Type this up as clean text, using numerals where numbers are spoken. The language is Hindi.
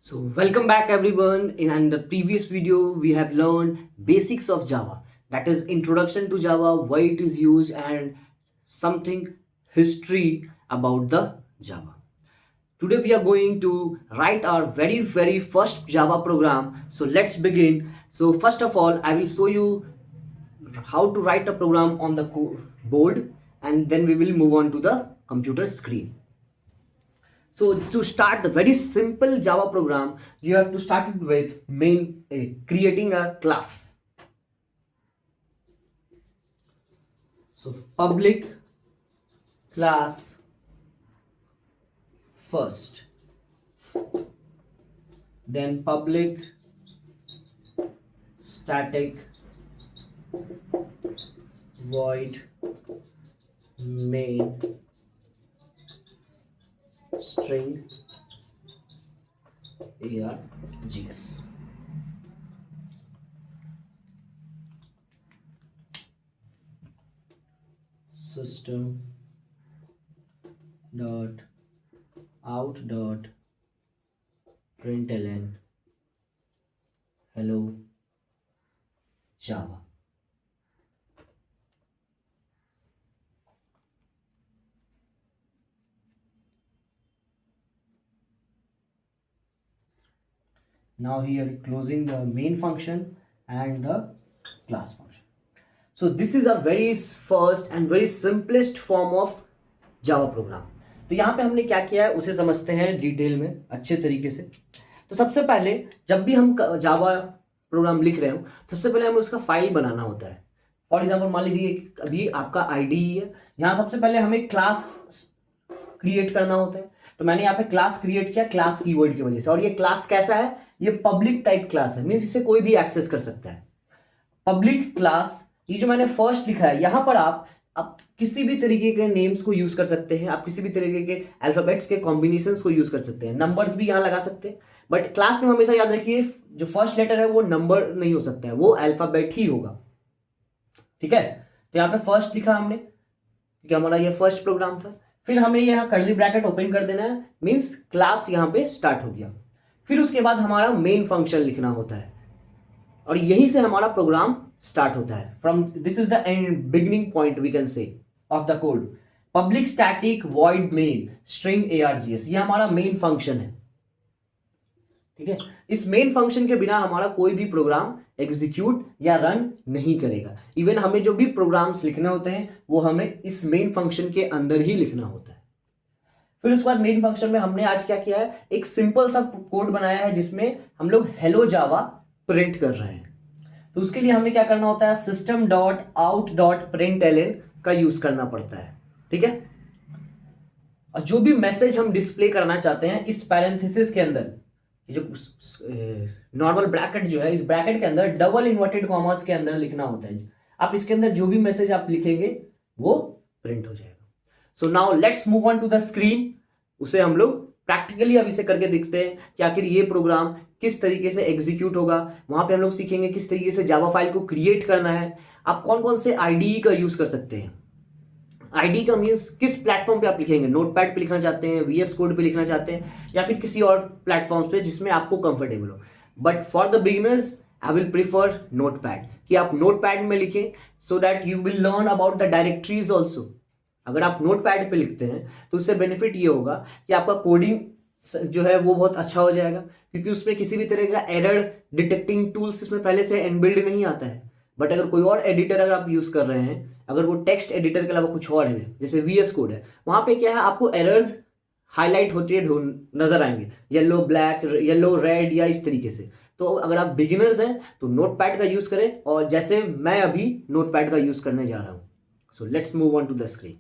So welcome back everyone. In the previous video we have learned basics of Java, that is introduction to Java, why it is used and something history about the Java. Today we are going to write our very first Java program. So let's begin. So first of all I will show you how to write a program on the board and then we will move on to the computer screen. So to start the very simple Java program, you have to start it with creating a class. So public class first, then public static void main string args. System dot out dot println hello Java. Now here closing the main function and the class function. So this is a very first and very simplest form of Java program. तो यहाँ पे हमने क्या किया है उसे समझते हैं डिटेल में अच्छे तरीके से. तो सबसे पहले जब भी हम जावा प्रोग्राम लिख रहे हो सबसे पहले हमें उसका फाइल बनाना होता है. फॉर एग्जाम्पल मान लीजिए अभी आपका आईडी है, यहाँ सबसे पहले हमें क्लास क्रिएट करना होता है. तो मैंने यहाँ पे क्लास क्रिएट किया क्लास कीवर्ड की वजह से, और ये क्लास कैसा है, ये पब्लिक टाइप क्लास है, मीन्स इसे कोई भी एक्सेस कर सकता है. पब्लिक क्लास ये जो मैंने फर्स्ट लिखा है यहाँ पर आप किसी भी तरीके के नेम्स को यूज कर सकते हैं, आप किसी भी तरीके के अल्फाबेट्स के कॉम्बिनेशंस को यूज कर सकते हैं, नंबर्स भी यहाँ लगा सकते हैं. बट क्लास में हमेशा याद रखिए जो फर्स्ट लेटर है वो नंबर नहीं हो सकता है, वो अल्फाबेट ही होगा. ठीक है, तो यहाँ पे फर्स्ट लिखा हमने क्योंकि हमारा ये फर्स्ट प्रोग्राम था. फिर हमें यहाँ कर्ली ब्रैकेट ओपन कर देना है, मीन्स क्लास यहाँ पे स्टार्ट हो गया. फिर उसके बाद हमारा मेन फंक्शन लिखना होता है और यहीं से हमारा प्रोग्राम स्टार्ट होता है. From this is the end beginning point we can say of the code. Public static void main string args, ये हमारा मेन फंक्शन है. ठीक है, इस मेन फंक्शन के बिना हमारा कोई भी प्रोग्राम एग्जीक्यूट या रन नहीं करेगा. इवन हमें जो भी प्रोग्राम्स लिखने होते हैं वो हमें इस मेन फंक्शन के अंदर ही लिखना होता है. फिर उसके बाद मेन फंक्शन में हमने आज क्या किया है, एक सिंपल सा कोड बनाया है जिसमें हम लोग हेलो जावा प्रिंट कर रहे हैं. तो उसके लिए हमें क्या करना होता है, system dot out dot println का यूज करना पड़ता है. ठीक है, और जो भी मैसेज हम डिस्प्ले करना चाहते हैं इस पैरेंथेसिस के अंदर, जो नॉर्मल ब्रैकेट जो है इस ब्रैकेट के अंदर डबल इन्वर्टेड कॉमर्स के अंदर लिखना होता है. आप इसके अंदर जो भी मैसेज आप लिखेंगे वो प्रिंट हो जाएगा. So now let's move on to the screen. उसे हम लोग प्रैक्टिकली अब इसे करके देखते हैं कि आखिर ये प्रोग्राम किस तरीके से एग्जीक्यूट होगा. वहां पे हम लोग सीखेंगे किस तरीके से जावा फाइल को क्रिएट करना है. आप कौन कौन से आईडीई का यूज कर सकते हैं. आईडी का मीन्स किस प्लेटफॉर्म पे आप लिखेंगे, नोटपैड पे लिखना चाहते हैं, वीएस कोड पे लिखना चाहते हैं या फिर किसी और प्लेटफॉर्म्स पे जिसमें आपको कंफर्टेबल हो. But for the beginners I will prefer notepad, कि आप नोटपैड में लिखें so that you will learn about the directories also. अगर आप नोटपैड पे लिखते हैं तो उससे बेनिफिट ये होगा कि आपका कोडिंग जो है वो बहुत अच्छा हो जाएगा, क्योंकि उसमें किसी भी तरह का एरर डिटेक्टिंग टूल्स इसमें पहले से इनबिल्ड नहीं आता है. बट अगर कोई और एडिटर अगर आप यूज कर रहे हैं, अगर वो टेक्स्ट एडिटर के अलावा कुछ और है जैसे वीएस कोड है, वहां पे क्या है आपको एरर्स हाईलाइट होते नजर आएंगे, येलो ब्लैक येलो रेड या इस तरीके से. तो अगर आप बिगिनर्स हैं तो नोटपैड का यूज करें, और जैसे मैं अभी नोटपैड का यूज करने जा रहा हूं. So let's move on to the screen.